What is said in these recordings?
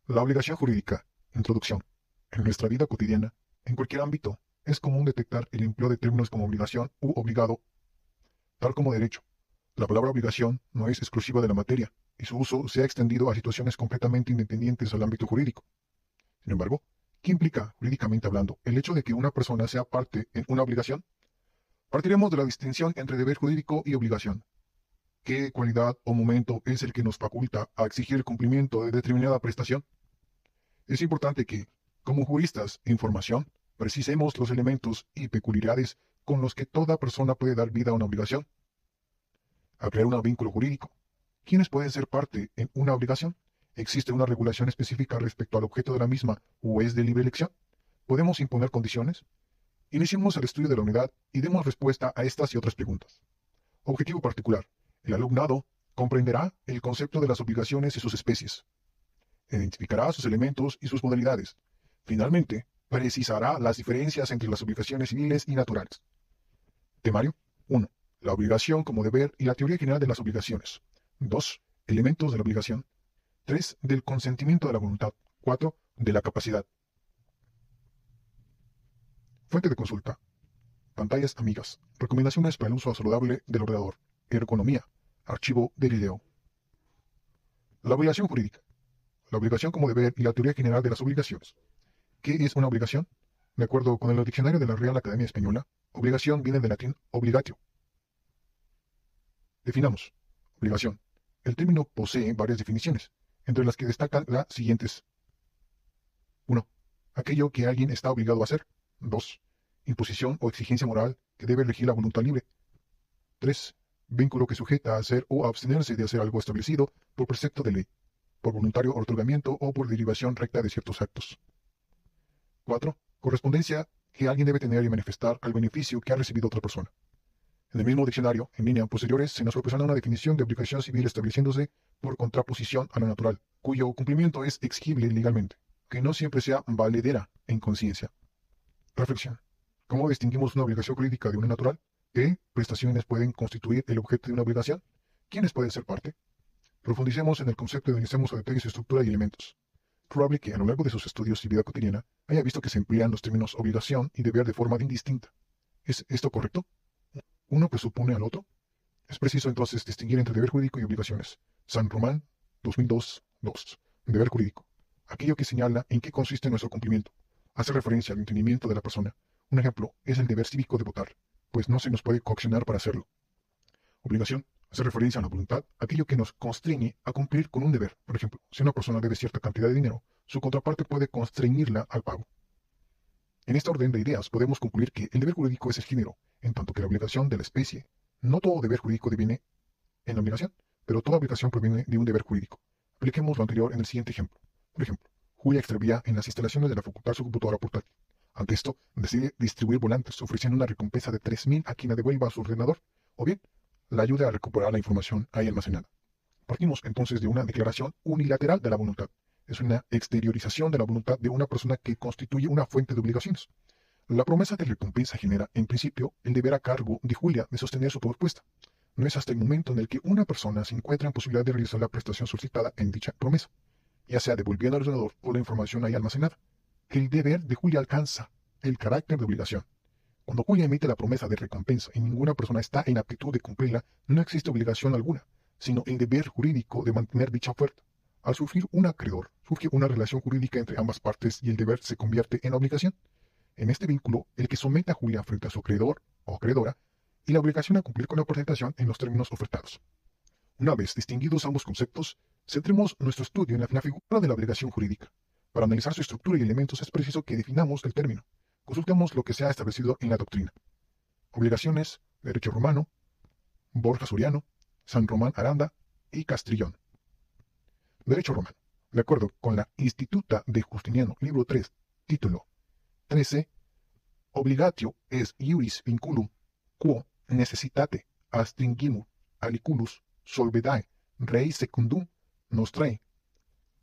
La obligación jurídica. Introducción. En nuestra vida cotidiana, en cualquier ámbito, es común detectar el empleo de términos como obligación u obligado, tal como derecho. La palabra obligación no es exclusiva de la materia, y su uso se ha extendido a situaciones completamente independientes al ámbito jurídico. Sin embargo, ¿qué implica, jurídicamente hablando, el hecho de que una persona sea parte en una obligación? Partiremos de la distinción entre deber jurídico y obligación. ¿Qué cualidad o momento es el que nos faculta a exigir el cumplimiento de determinada prestación? Es importante que, como juristas en formación, precisemos los elementos y peculiaridades con los que toda persona puede dar vida a una obligación. Al crear un vínculo jurídico, ¿quiénes pueden ser parte en una obligación? ¿Existe una regulación específica respecto al objeto de la misma o es de libre elección? ¿Podemos imponer condiciones? Iniciemos el estudio de la unidad y demos respuesta a estas y otras preguntas. Objetivo particular. El alumnado comprenderá el concepto de las obligaciones y sus especies. Identificará sus elementos y sus modalidades. Finalmente, precisará las diferencias entre las obligaciones civiles y naturales. Temario 1. La obligación como deber y la teoría general de las obligaciones. 2. Elementos de la obligación. 3. Del consentimiento de la voluntad. 4. De la capacidad. Fuente de consulta. Pantallas amigas. Recomendaciones para el uso saludable del ordenador. Ergonomía. Archivo de video. La obligación jurídica. La obligación como deber y la teoría general de las obligaciones. ¿Qué es una obligación? De acuerdo con el diccionario de la Real Academia Española, obligación viene del latín obligatio. Definamos. Obligación. El término posee varias definiciones, entre las que destacan las siguientes. 1. Aquello que alguien está obligado a hacer. 2. Imposición o exigencia moral que debe regir la voluntad libre. 3. Vínculo que sujeta a hacer o a abstenerse de hacer algo establecido por precepto de ley, por voluntario otorgamiento o por derivación recta de ciertos actos. 4. Correspondencia que alguien debe tener y manifestar al beneficio que ha recibido otra persona. En el mismo diccionario, en línea posteriores, se nos proporciona una definición de obligación civil estableciéndose por contraposición a la natural, cuyo cumplimiento es exigible legalmente, que no siempre sea valedera en conciencia. Reflexión. ¿Cómo distinguimos una obligación jurídica de una natural? ¿Qué prestaciones pueden constituir el objeto de una obligación? ¿Quiénes pueden ser parte? Profundicemos en el concepto y analicemos a detalle su estructura y elementos. Probable que a lo largo de sus estudios y vida cotidiana haya visto que se emplean los términos obligación y deber de forma indistinta. ¿Es esto correcto? ¿Uno presupone al otro? Es preciso entonces distinguir entre deber jurídico y obligaciones. San Román, 2002, 2. Deber jurídico. Aquello que señala en qué consiste nuestro cumplimiento. Hace referencia al entendimiento de la persona. Un ejemplo es el deber cívico de votar, pues no se nos puede coaccionar para hacerlo. Obligación hace referencia a la voluntad, aquello que nos constriñe a cumplir con un deber. Por ejemplo, si una persona debe cierta cantidad de dinero, su contraparte puede constreñirla al pago. En esta orden de ideas podemos concluir que el deber jurídico es el género, en tanto que la obligación de la especie. No todo deber jurídico deviene en obligación, pero toda obligación proviene de un deber jurídico. Apliquemos lo anterior en el siguiente ejemplo. Por ejemplo, Julia extravía en las instalaciones de la facultad su computadora portátil. Ante esto, decide distribuir volantes ofreciendo una recompensa de 3.000 a quien la devuelva a su ordenador, o bien, la ayuda a recuperar la información ahí almacenada. Partimos entonces de una declaración unilateral de la voluntad. Es una exteriorización de la voluntad de una persona que constituye una fuente de obligaciones. La promesa de recompensa genera, en principio, el deber a cargo de Julia de sostener su propuesta. No es hasta el momento en el que una persona se encuentra en posibilidad de realizar la prestación solicitada en dicha promesa, ya sea devolviendo al ordenador o la información ahí almacenada, que el deber de Julia alcanza el carácter de obligación. Cuando Julia emite la promesa de recompensa y ninguna persona está en aptitud de cumplirla, no existe obligación alguna, sino el deber jurídico de mantener dicha oferta. Al surgir un acreedor, surge una relación jurídica entre ambas partes y el deber se convierte en obligación. En este vínculo, el que somete a Julia frente a su acreedor o acreedora y la obligación a cumplir con la presentación en los términos ofertados. Una vez distinguidos ambos conceptos, centremos nuestro estudio en la figura de la obligación jurídica. Para analizar su estructura y elementos es preciso que definamos el término. Consultemos lo que se ha establecido en la doctrina. Obligaciones, derecho romano, Borja Soriano, San Román Aranda y Castrillón. Derecho romano. De acuerdo con la Instituta de Justiniano, libro 3, título 13, obligatio es iuris vinculum quo necessitate astringimur aliculus solvedae rei secundum nostrae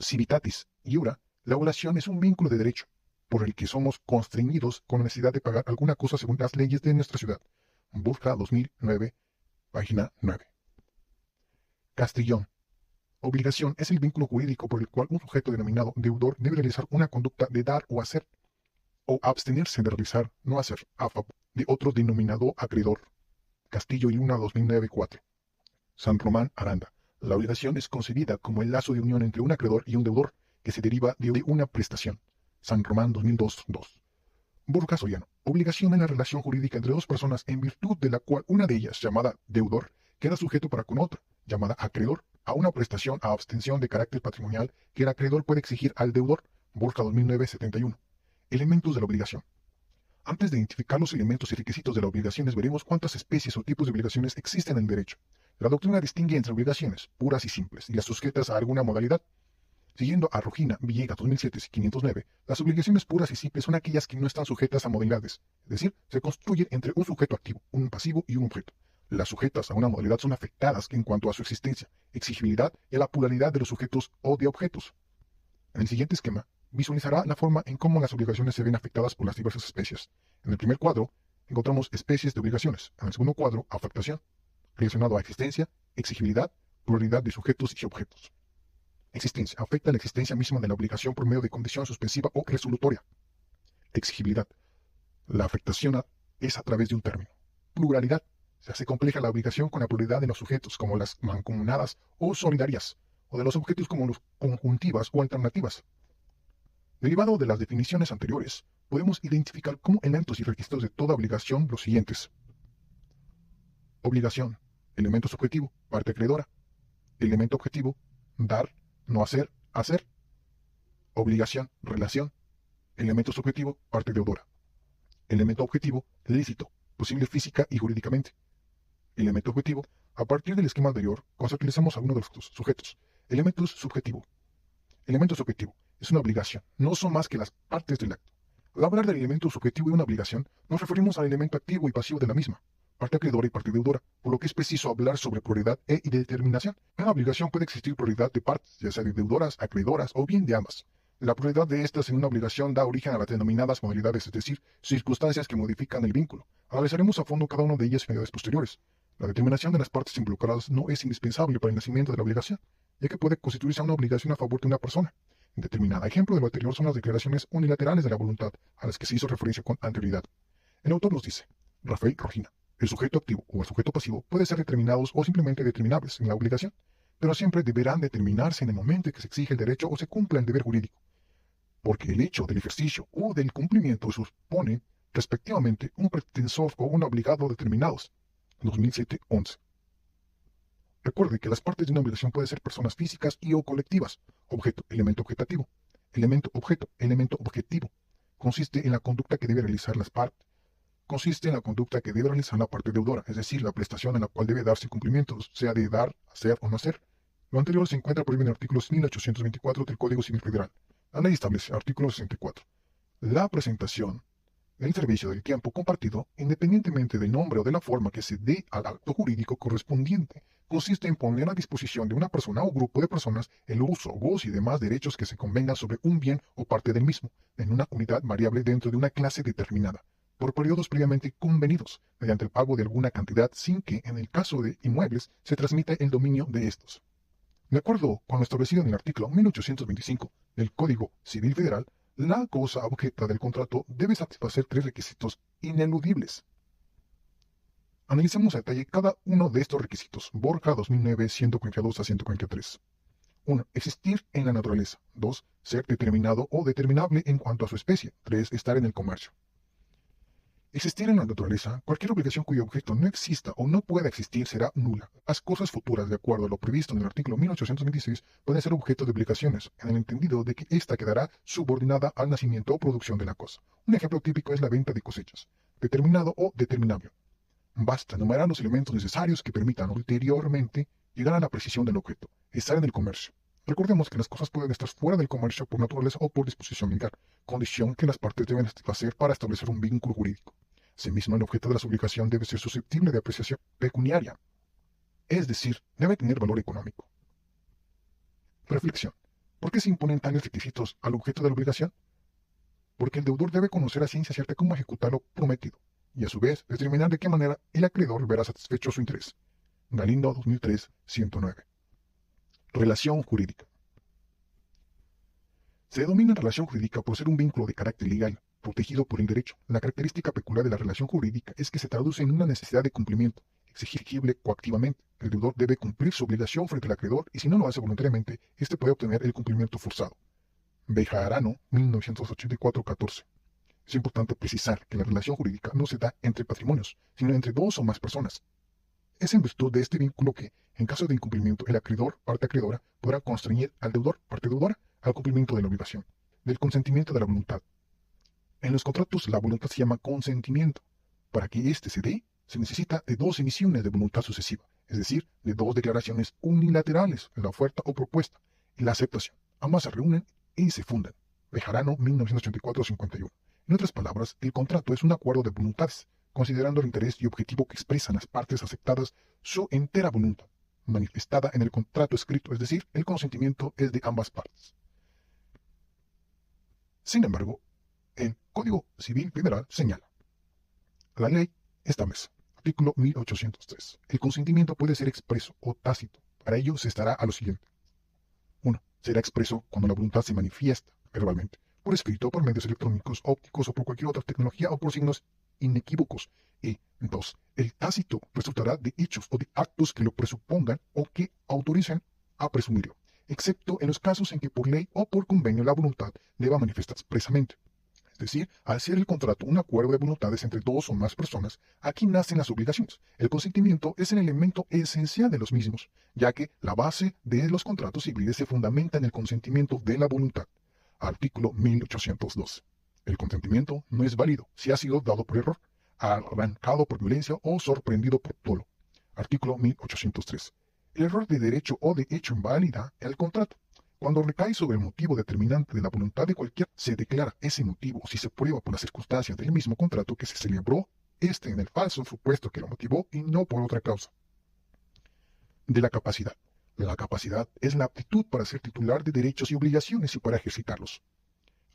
civitatis iura. La obligación es un vínculo de derecho por el que somos constreñidos con la necesidad de pagar alguna cosa según las leyes de nuestra ciudad. Borja 2009, página 9. Castrillón. Obligación es el vínculo jurídico por el cual un sujeto denominado deudor debe realizar una conducta de dar o hacer, o abstenerse de realizar, no hacer, a favor de otro denominado acreedor. Castillo y Luna 2009-4. San Román Aranda. La obligación es concebida como el lazo de unión entre un acreedor y un deudor, que se deriva de una prestación. San Román 2002-2. Borja Soriano. Obligación es la relación jurídica entre dos personas en virtud de la cual una de ellas, llamada deudor, queda sujeto para con otra, llamada acreedor, a una prestación a abstención de carácter patrimonial que el acreedor puede exigir al deudor. Borja 2009-71. Elementos de la obligación. Antes de identificar los elementos y requisitos de las obligaciones, veremos cuántas especies o tipos de obligaciones existen en el derecho. La doctrina distingue entre obligaciones puras y simples y las sujetas a alguna modalidad. Siguiendo a Rojina, Villegas 2007 y 509, las obligaciones puras y simples son aquellas que no están sujetas a modalidades, es decir, se construyen entre un sujeto activo, un pasivo y un objeto. Las sujetas a una modalidad son afectadas en cuanto a su existencia, exigibilidad y a la pluralidad de los sujetos o de objetos. En el siguiente esquema, visualizará la forma en cómo las obligaciones se ven afectadas por las diversas especies. En el primer cuadro, encontramos especies de obligaciones. En el segundo cuadro, afectación, relacionado a existencia, exigibilidad, pluralidad de sujetos y objetos. Existencia. Afecta la existencia misma de la obligación por medio de condición suspensiva o resolutoria. Exigibilidad. La afectación es a través de un término. Pluralidad. Se hace compleja la obligación con la pluralidad de los sujetos, como las mancomunadas o solidarias, o de los objetos como los conjuntivas o alternativas. Derivado de las definiciones anteriores, podemos identificar como elementos y requisitos de toda obligación los siguientes. Obligación. Elemento subjetivo, parte acreedora. Elemento objetivo, dar, no hacer, hacer. Obligación, relación. Elemento subjetivo, parte deudora. Elemento objetivo, lícito, posible física y jurídicamente. Elemento objetivo, a partir del esquema anterior, conceptualizamos algunos de los sujetos. Elementos subjetivo. Elemento subjetivo, es una obligación, no son más que las partes del acto. Al hablar del elemento subjetivo y una obligación, nos referimos al elemento activo y pasivo de la misma, parte acreedora y parte deudora, por lo que es preciso hablar sobre prioridad e determinación. En la obligación puede existir prioridad de partes, ya sea de deudoras, acreedoras o bien de ambas. La prioridad de estas en una obligación da origen a las denominadas modalidades, es decir, circunstancias que modifican el vínculo. Analizaremos a fondo cada una de ellas en unidades posteriores. La determinación de las partes involucradas no es indispensable para el nacimiento de la obligación, ya que puede constituirse una obligación a favor de una persona indeterminada. Ejemplo de lo anterior son las declaraciones unilaterales de la voluntad, a las que se hizo referencia con anterioridad. El autor nos dice, Rafael Rojina, el sujeto activo o el sujeto pasivo puede ser determinados o simplemente determinables en la obligación, pero siempre deberán determinarse en el momento en que se exige el derecho o se cumpla el deber jurídico, porque el hecho del ejercicio o del cumplimiento supone, respectivamente, un pretensor o un obligado determinados. 2007-11. Recuerde que las partes de una obligación pueden ser personas físicas y o colectivas. Objeto, elemento objetativo. Elemento, objeto, elemento objetivo. Consiste en la conducta que debe realizar las partes. Consiste en la conducta que debe realizar la parte deudora, es decir, la prestación en la cual debe darse cumplimiento, sea de dar, hacer o no hacer. Lo anterior se encuentra prohibido en artículos 1824 del Código Civil Federal. La ley establece, artículo 64. La presentación del servicio del tiempo compartido, independientemente del nombre o de la forma que se dé al acto jurídico correspondiente, consiste en poner a disposición de una persona o grupo de personas el uso, goce y demás derechos que se convengan sobre un bien o parte del mismo, en una unidad variable dentro de una clase determinada, por periodos previamente convenidos, mediante el pago de alguna cantidad sin que, en el caso de inmuebles, se transmita el dominio de estos. De acuerdo con lo establecido en el artículo 1825 del Código Civil Federal, la cosa objeto del contrato debe satisfacer 3 requisitos ineludibles. Analicemos a detalle cada uno de estos requisitos. Borja 2009, 142 a 143. 1. Existir en la naturaleza. 2. Ser determinado o determinable en cuanto a su especie. 3. Estar en el comercio. Existir en la naturaleza, cualquier obligación cuyo objeto no exista o no pueda existir será nula. Las cosas futuras, de acuerdo a lo previsto en el artículo 1826, pueden ser objeto de obligaciones, en el entendido de que ésta quedará subordinada al nacimiento o producción de la cosa. Un ejemplo típico es la venta de cosechas. Determinado o determinable. Basta enumerar los elementos necesarios que permitan ulteriormente llegar a la precisión del objeto. Estar en el comercio. Recordemos que las cosas pueden estar fuera del comercio por naturaleza o por disposición legal, condición que las partes deben satisfacer para establecer un vínculo jurídico. Asimismo, el objeto de la obligación debe ser susceptible de apreciación pecuniaria, es decir, debe tener valor económico. Reflexión. ¿Por qué se imponen tales requisitos al objeto de la obligación? Porque el deudor debe conocer a ciencia cierta cómo ejecutar lo prometido, y a su vez determinar de qué manera el acreedor verá satisfecho su interés. Galindo 2003, 109. Relación jurídica. Se denomina relación jurídica por ser un vínculo de carácter legal, protegido por el derecho. La característica peculiar de la relación jurídica es que se traduce en una necesidad de cumplimiento, exigible coactivamente. El deudor debe cumplir su obligación frente al acreedor y si no lo hace voluntariamente, éste puede obtener el cumplimiento forzado. Bejarano, 1984-14. Es importante precisar que la relación jurídica no se da entre patrimonios, sino entre dos o más personas. Es en virtud de este vínculo que, en caso de incumplimiento, el acreedor, parte acreedora, podrá constreñir al deudor, parte deudora, al cumplimiento de la obligación, del consentimiento de la voluntad. En los contratos la voluntad se llama consentimiento. Para que éste se dé, se necesita de dos emisiones de voluntad sucesiva, es decir, de dos declaraciones unilaterales, la oferta o propuesta, y la aceptación. Ambas se reúnen y se fundan. Bejarano, 1984-51. En otras palabras, el contrato es un acuerdo de voluntades, considerando el interés y objetivo que expresan las partes aceptadas su entera voluntad, manifestada en el contrato escrito, es decir, el consentimiento es de ambas partes. Sin embargo, el Código Civil Federal señala: la ley establece, artículo 1803, el consentimiento puede ser expreso o tácito. Para ello se estará a lo siguiente. 1. Será expreso cuando la voluntad se manifiesta verbalmente, por escrito, por medios electrónicos, ópticos o por cualquier otra tecnología o por signos inequívocos. Y 2. El tácito resultará de hechos o de actos que lo presupongan o que autoricen a presumirlo, excepto en los casos en que por ley o por convenio la voluntad deba manifestar expresamente. Es decir, al ser el contrato un acuerdo de voluntades entre dos o más personas, aquí nacen las obligaciones. El consentimiento es el elemento esencial de los mismos, ya que la base de los contratos civiles se fundamenta en el consentimiento de la voluntad. Artículo 1812. El consentimiento no es válido si ha sido dado por error, arrancado por violencia o sorprendido por dolo. Artículo 1803. El error de derecho o de hecho invalida el contrato. Cuando recae sobre el motivo determinante de la voluntad de cualquiera, se declara ese motivo si se prueba por las circunstancias del mismo contrato que se celebró en el falso supuesto que lo motivó y no por otra causa. De la capacidad. La capacidad es la aptitud para ser titular de derechos y obligaciones y para ejercitarlos.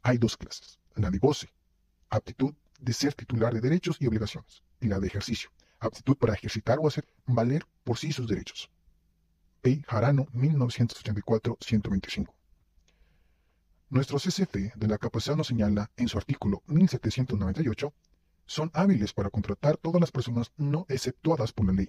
Hay dos clases: la de goce, aptitud de ser titular de derechos y obligaciones, y la de ejercicio, aptitud para ejercitar o hacer valer por sí sus derechos. Bejarano, 1984-125. Nuestro CCF de la capacidad nos señala en su artículo 1798, son hábiles para contratar todas las personas no exceptuadas por la ley.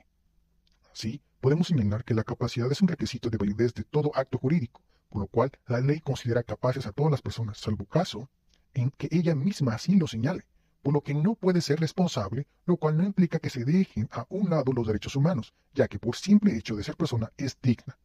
Así, podemos señalar que la capacidad es un requisito de validez de todo acto jurídico, por lo cual la ley considera capaces a todas las personas, salvo caso en que ella misma así lo señale, por lo que no puede ser responsable, lo cual no implica que se dejen a un lado los derechos humanos, ya que por simple hecho de ser persona es digna.